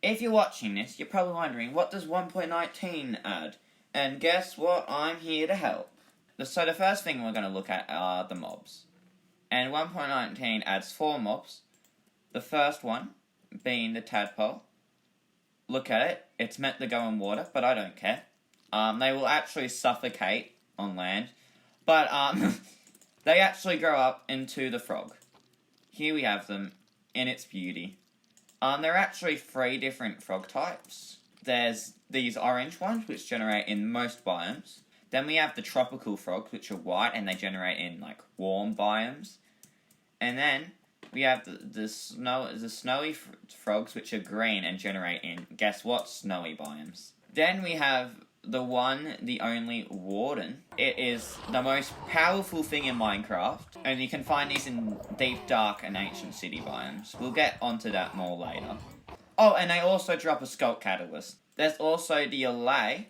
if you're watching this, you're probably wondering, what does 1.19 add? And guess what? I'm here to help. So the first thing we're going to look at are the mobs. And 1.19 adds 4 mobs. The first one being the tadpole. Look at it. It's meant to go in water, but I don't care. They will actually suffocate on land. But they actually grow up into the frog. Here we have them in its beauty. There are actually 3 different frog types. There's these orange ones, which generate in most biomes. Then we have the tropical frogs, which are white, and they generate in, like, warm biomes. And then we have the snowy frogs, which are green and generate in, guess what, snowy biomes. Then we have the only Warden. It is the most powerful thing in Minecraft, and you can find these in deep, dark, and ancient city biomes. We'll get onto that more later. Oh, and they also drop a Skulk Catalyst. There's also the Allay,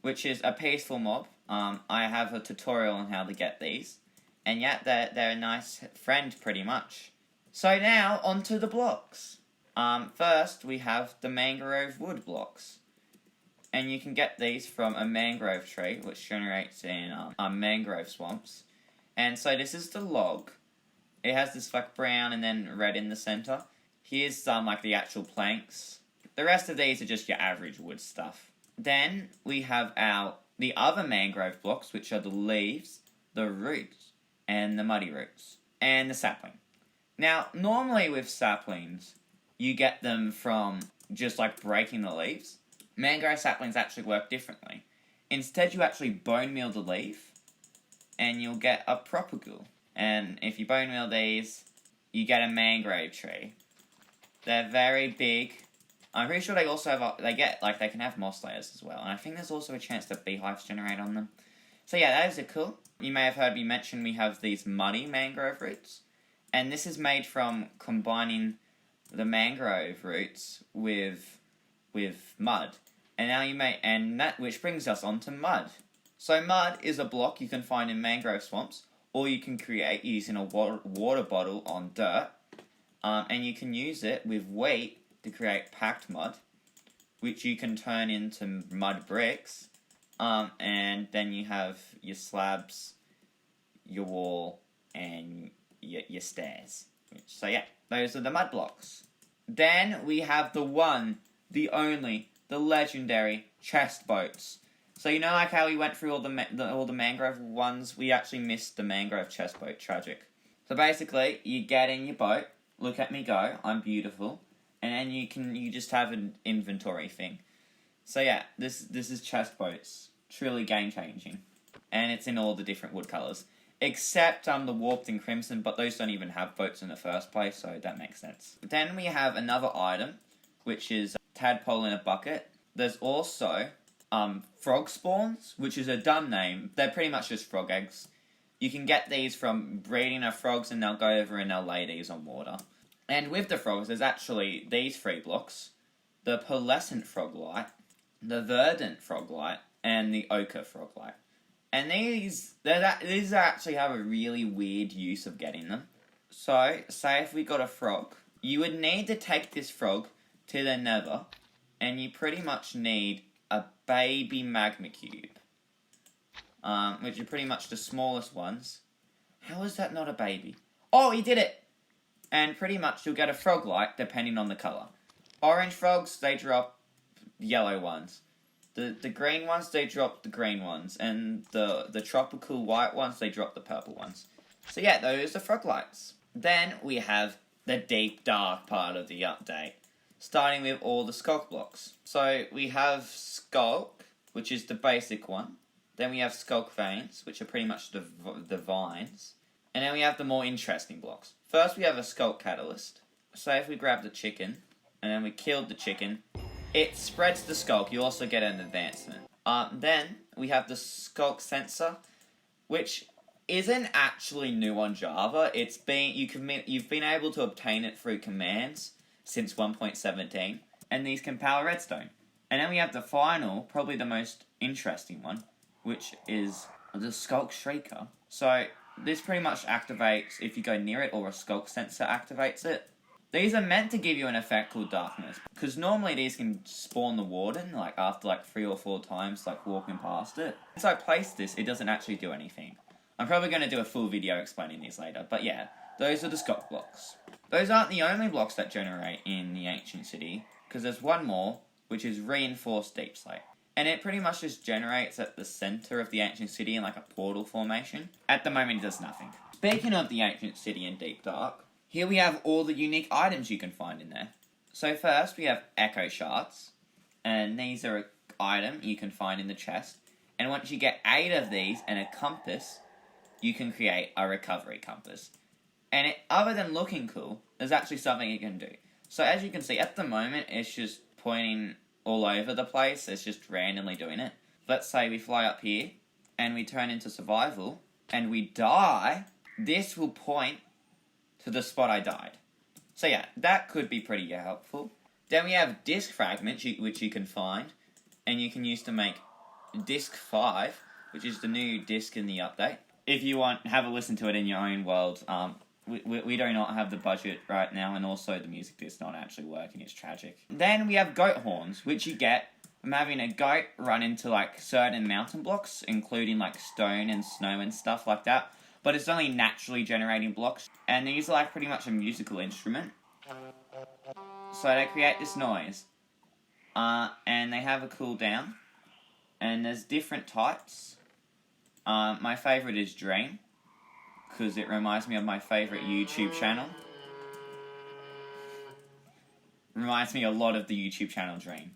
which is a peaceful mob. I have a tutorial on how to get these. And yet, they're a nice friend, pretty much. So now, onto the blocks. First, we have the mangrove wood blocks. And you can get these from a mangrove tree, which generates in mangrove swamps. And so this is the log. It has this like brown and then red in the center. Here's like the actual planks. The rest of these are just your average wood stuff. Then we have the other mangrove blocks, which are the leaves, the roots, and the muddy roots, and the sapling. Now, normally with saplings, you get them from just like breaking the leaves. Mangrove saplings actually work differently. Instead, you actually bone meal the leaf, and you'll get a propagule. And if you bone meal these, you get a mangrove tree. They're very big. I'm pretty sure they also have, they can have moss layers as well. And I think there's also a chance that beehives generate on them. So yeah, those are cool. You may have heard me mention we have these muddy mangrove roots. And this is made from combining the mangrove roots with mud. And now which brings us on to mud. So mud is a block you can find in mangrove swamps, or you can create using a water bottle on dirt. And you can use it with wheat to create packed mud, which you can turn into mud bricks. And then you have your slabs, your wall, and your stairs. So yeah, those are the mud blocks. Then we have the one, the only, the legendary chest boats. So you know, like how we went through all the mangrove ones, we actually missed the mangrove chest boat. Tragic. So basically, you get in your boat. Look at me go. I'm beautiful. And then you just have an inventory thing. So yeah, this is chest boats. Truly game changing. And it's in all the different wood colours. Except the warped and crimson, but those don't even have boats in the first place, so that makes sense. Then we have another item, which is tadpole in a bucket. There's also frog spawns, which is a dumb name. They're pretty much just frog eggs. You can get these from breeding of frogs, and they'll go over and they'll lay these on water. And with the frogs, there's actually these 3 blocks. The pearlescent froglight, the verdant froglight, and the ochre froglight. And these actually have a really weird use of getting them. So, say if we got a frog, you would need to take this frog to the nether, and you pretty much need a baby magma cube. Which are pretty much the smallest ones. How is that not a baby? Oh, he did it! And pretty much you'll get a froglight depending on the colour. Orange frogs, they drop yellow ones. The green ones, they drop the green ones. And the tropical white ones, they drop the purple ones. So yeah, those are froglights. Then we have the deep dark part of the update. Starting with all the skulk blocks. So we have skulk, which is the basic one. Then we have skulk veins, which are pretty much the vines. And then we have the more interesting blocks. First we have a skulk catalyst. So if we grab the chicken, and then we killed the chicken, it spreads the skulk. You also get an advancement. Then we have the skulk sensor, which isn't actually new on Java. You've been able to obtain it through commands since 1.17, and these can power redstone. And then we have the final, probably the most interesting one, which is the skulk shrieker. So this pretty much activates if you go near it, or a skulk sensor activates it. These are meant to give you an effect called darkness, because normally these can spawn the warden, like, after, like, 3 or 4 times, like, walking past it. Since I placed this, it doesn't actually do anything. I'm probably going to do a full video explaining these later, but yeah, those are the Skok blocks. Those aren't the only blocks that generate in the Ancient City, because there's one more, which is Reinforced Deep Slate. And it pretty much just generates at the center of the Ancient City in like a portal formation. At the moment, it does nothing. Speaking of the Ancient City and Deep Dark, here we have all the unique items you can find in there. So first, we have Echo Shards, and these are an item you can find in the chest. And once you get 8 of these and a compass, you can create a recovery compass. And other than looking cool, there's actually something you can do. So as you can see, at the moment, it's just pointing all over the place. It's just randomly doing it. Let's say we fly up here, and we turn into survival, and we die. This will point to the spot I died. So yeah, that could be pretty helpful. Then we have disc fragments, which you can find, and you can use to make disc 5, which is the new disc in the update. If you want, have a listen to it in your own world. We do not have the budget right now, and also the music is not actually working. It's tragic. Then we have goat horns, which you get from having a goat run into like certain mountain blocks, including like stone and snow and stuff like that. But it's only naturally generating blocks, and these are like pretty much a musical instrument. So they create this noise, and they have a cooldown, and there's different types. My favorite is Dream, because it reminds me of my favorite YouTube channel. Reminds me a lot of the YouTube channel Dream.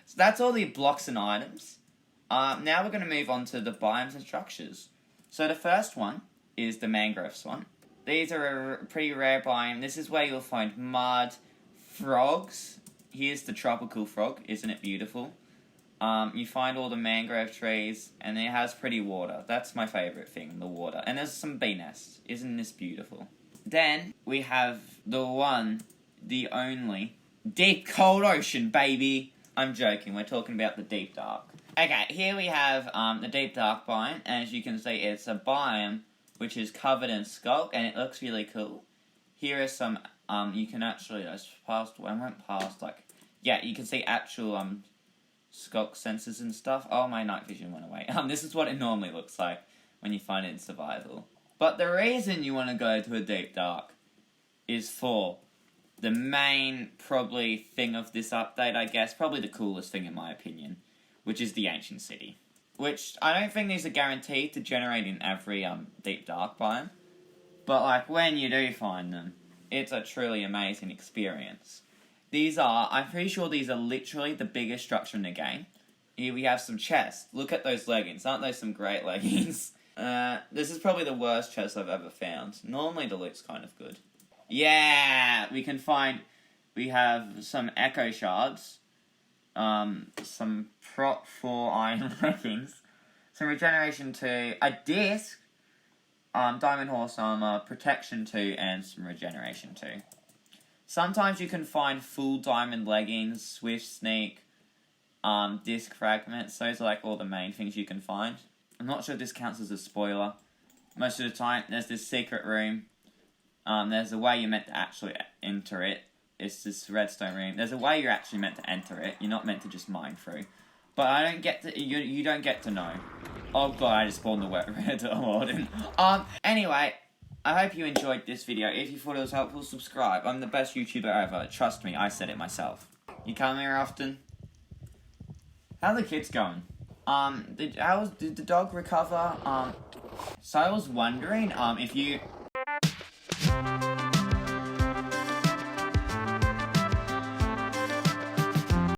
So that's all the blocks and items. Now we're going to move on to the biomes and structures. So the first one is the mangrove swamp. These are a pretty rare biome. This is where you'll find mud, frogs. Here's the tropical frog. Isn't it beautiful? You find all the mangrove trees, and it has pretty water. That's my favourite thing, the water. And there's some bee nests. Isn't this beautiful? Then, we have the one, the only, deep cold ocean, baby! I'm joking, we're talking about the deep dark. Okay, here we have the deep dark biome, and as you can see, it's a biome which is covered in Skok, and it looks really cool. Here are some, you can actually, I went past, like, yeah, you can see actual, Skok sensors and stuff. Oh, my night vision went away. This is what it normally looks like when you find it in survival. But the reason you want to go to a deep dark is for the main, probably, thing of this update, I guess. Probably the coolest thing in my opinion, which is the Ancient City. Which, I don't think these are guaranteed to generate in every, deep dark biome. But, like, when you do find them, it's a truly amazing experience. These are, I'm pretty sure these are literally the biggest structure in the game. Here we have some chests. Look at those leggings. Aren't those some great leggings? This is probably the worst chest I've ever found. Normally the loot's kind of good. Yeah! We have some Echo Shards. Some Prot 4 Iron leggings. Some Regeneration 2. A disc. Diamond Horse Armor. Protection 2. And some Regeneration 2. Sometimes you can find full diamond leggings, swift sneak, disc fragments. Those are like all the main things you can find. I'm not sure if this counts as a spoiler. Most of the time, there's this secret room. There's a way you're meant to actually enter it. It's this redstone room. There's a way you're actually meant to enter it. You're not meant to just mine through. But I don't get to, you don't get to know. Oh god, I just spawned the wet red warden. Anyway, I hope you enjoyed this video. If you thought it was helpful, subscribe. I'm the best YouTuber ever. Trust me, I said it myself. You come here often? How are the kids going? Did the dog recover? So I was wondering, if you